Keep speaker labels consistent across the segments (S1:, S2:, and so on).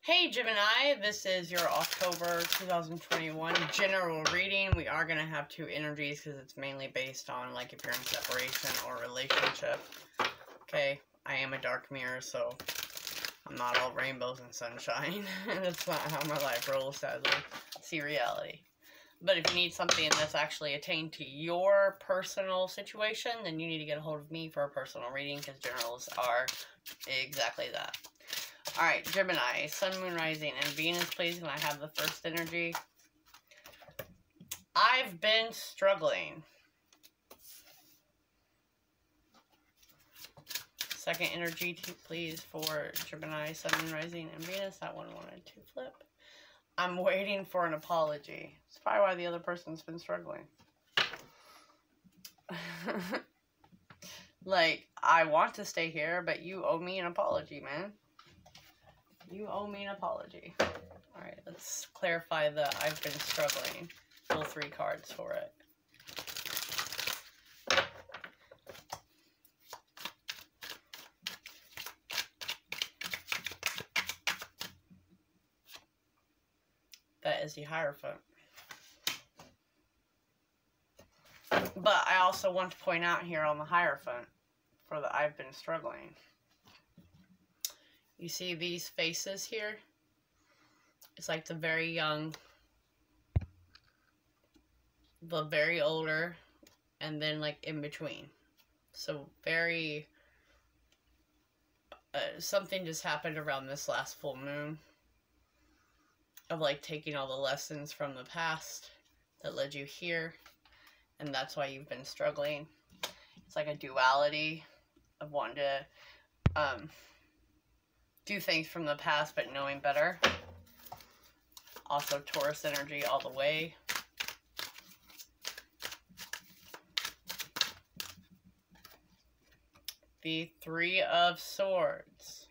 S1: Hey Gemini, this is your October 2021 general reading. We are going to have two energies because it's mainly based on like if you're in separation or relationship. Okay, I am a dark mirror, so I'm not all rainbows and sunshine. That's not how my life rolls, sadly. See reality. But if you need something that's actually attained to your personal situation, then you need to get a hold of me for a personal reading because generals are exactly that. Alright, Gemini, Sun, Moon, Rising, and Venus, please. Can I have the first energy? I've been struggling. Second energy, please, for Gemini, Sun, Moon, Rising, and Venus. That one wanted to flip. I'm waiting for an apology. It's probably why the other person's been struggling. Like, I want to stay here, but you owe me an apology, man. You owe me an apology. Alright, let's clarify the I've been struggling. Pull 3 cards for it. That is the Hierophant. But I also want to point out here on the Hierophant for the I've been struggling. You see these faces here? It's like the very young, the very older, and then like in between. So very, something just happened around this last full moon of like taking all the lessons from the past that led you here. And that's why you've been struggling. It's like a duality of wanting to, do things from the past, but knowing better. Also, Taurus energy all the way. The 3 of Swords.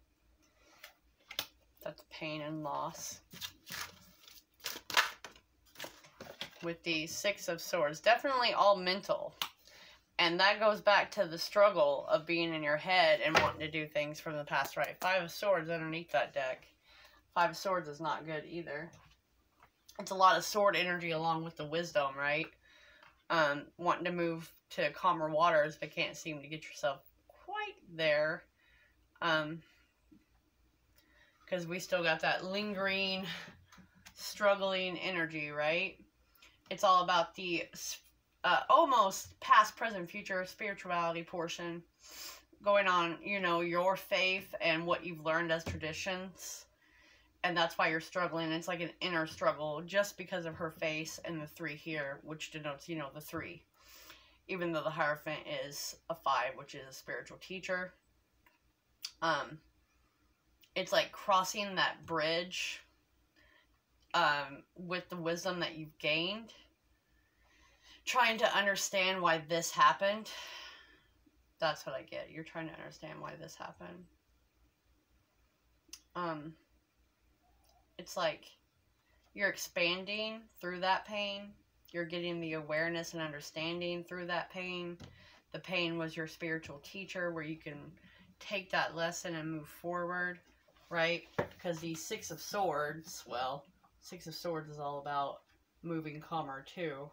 S1: That's pain and loss. With the 6 of Swords. Definitely all mental. And that goes back to the struggle of being in your head and wanting to do things from the past, right? 5 of Swords underneath that deck. 5 of Swords is not good either. It's a lot of sword energy along with the wisdom, right? Wanting to move to calmer waters, but can't seem to get yourself quite there. Because we still got that lingering, struggling energy, right? It's all about the almost past, present, future spirituality portion going on, you know, your faith and what you've learned as traditions. And that's why you're struggling. It's like an inner struggle just because of her face and the 3 here, which denotes, you know, the 3. Even though the Hierophant is a 5, which is a spiritual teacher. It's like crossing that bridge with the wisdom that you've gained. Trying to understand why this happened. That's what I get. You're trying to understand why this happened. It's like you're expanding through that pain. You're getting the awareness and understanding through that pain. The pain was your spiritual teacher where you can take that lesson and move forward, right? Because the 6 of Swords, well, 6 of Swords is all about moving calmer too.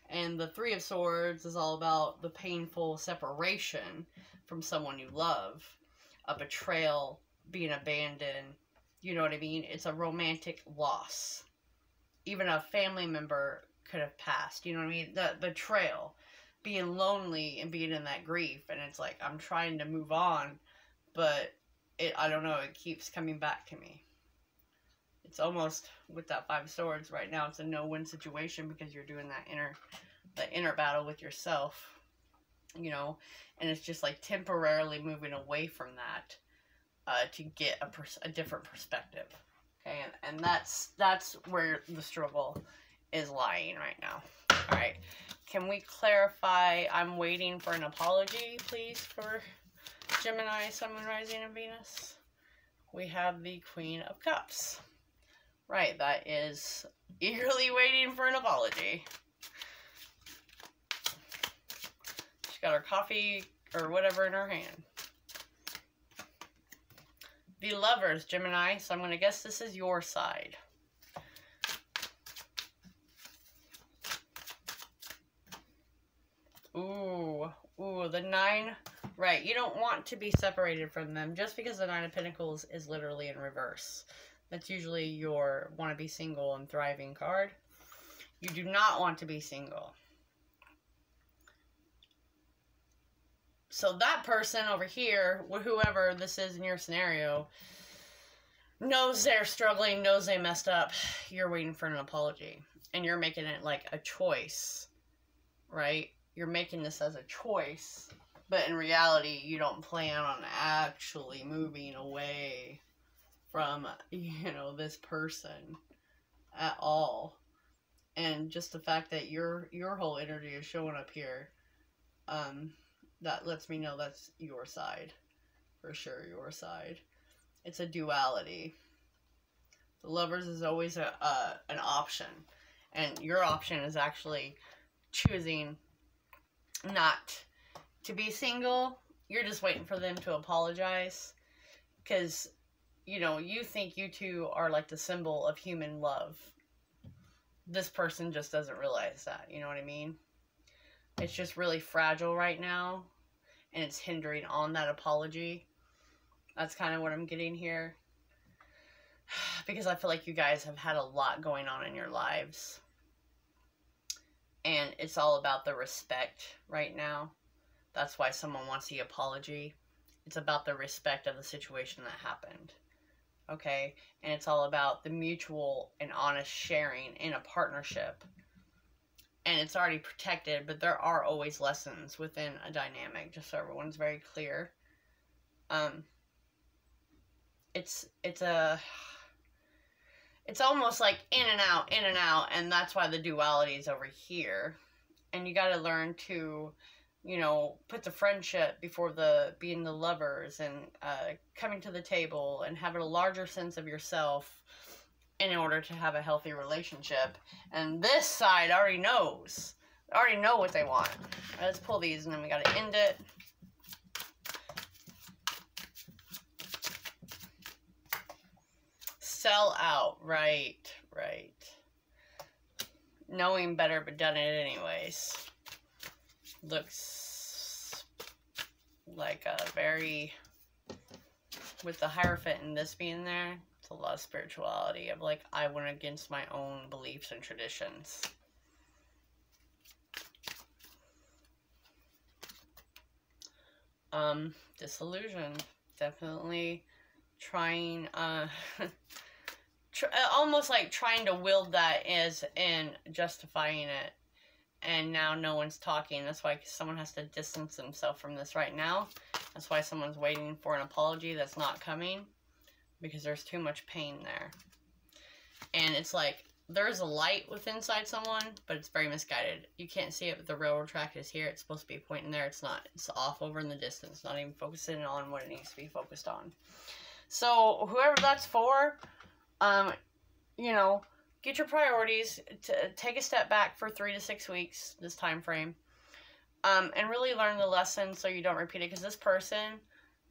S1: And the 3 of Swords is all about the painful separation from someone you love, a betrayal, being abandoned, you know what I mean? It's a romantic loss. Even a family member could have passed, you know what I mean? The betrayal, being lonely and being in that grief, and it's like, I'm trying to move on, but I don't know, it keeps coming back to me. It's almost, with that 5 of Swords right now, it's a no-win situation because you're doing that inner battle with yourself, you know, and it's just like temporarily moving away from that to get a different perspective, okay, and that's where the struggle is lying right now. All right, can we clarify, I'm waiting for an apology, please, for Gemini, Sun, Moon, Rising, and Venus? We have the Queen of Cups. Right, that is eagerly waiting for an apology. She's got her coffee or whatever in her hand. The Lovers, Gemini. So I'm going to guess this is your side. Ooh, the 9. Right, you don't want to be separated from them just because the 9 of Pentacles is literally in reverse. That's usually your want to be single and thriving card. You do not want to be single. So that person over here, whoever this is in your scenario, knows they're struggling, knows they messed up. You're waiting for an apology. And you're making it like a choice, right? You're making this as a choice. But in reality, you don't plan on actually moving away from, you know, this person at all. And just the fact that your whole energy is showing up here, that lets me know that's your side. For sure, your side. It's a duality. The Lovers is always an option. And your option is actually choosing not to be single. You're just waiting for them to apologize. Because, you know, you think you two are like the symbol of human love. This person just doesn't realize that. You know what I mean? It's just really fragile right now. And it's hindering on that apology. That's kind of what I'm getting here. Because I feel like you guys have had a lot going on in your lives. And it's all about the respect right now. That's why someone wants the apology. It's about the respect of the situation that happened. Okay? And it's all about the mutual and honest sharing in a partnership. And it's already protected, but there are always lessons within a dynamic, just so everyone's very clear. It's almost like in and out, and that's why the duality is over here. And you got to learn to, you know, put the friendship before being the lovers, and coming to the table and having a larger sense of yourself in order to have a healthy relationship. And this side already knows. They already know what they want. All right, let's pull these, and then we got to end it. Sell out. Right. Knowing better, but done it anyways. Looks like a very, with the Hierophant and this being there, it's a lot of spirituality of like, I went against my own beliefs and traditions. Disillusioned. Definitely trying, almost like trying to wield that as in justifying it. And now no one's talking. That's why someone has to distance themselves from this right now. That's why someone's waiting for an apology that's not coming. Because there's too much pain there. And it's like, there's a light within inside someone, but it's very misguided. You can't see it, but the railroad track is here. It's supposed to be pointing there. It's not. It's off over in the distance. Not even focusing on what it needs to be focused on. So, whoever that's for, you know, get your priorities, take a step back for 3 to 6 weeks, this time frame, and really learn the lesson so you don't repeat it. Because this person,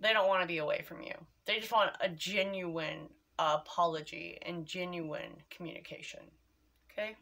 S1: they don't want to be away from you. They just want a genuine apology and genuine communication. Okay?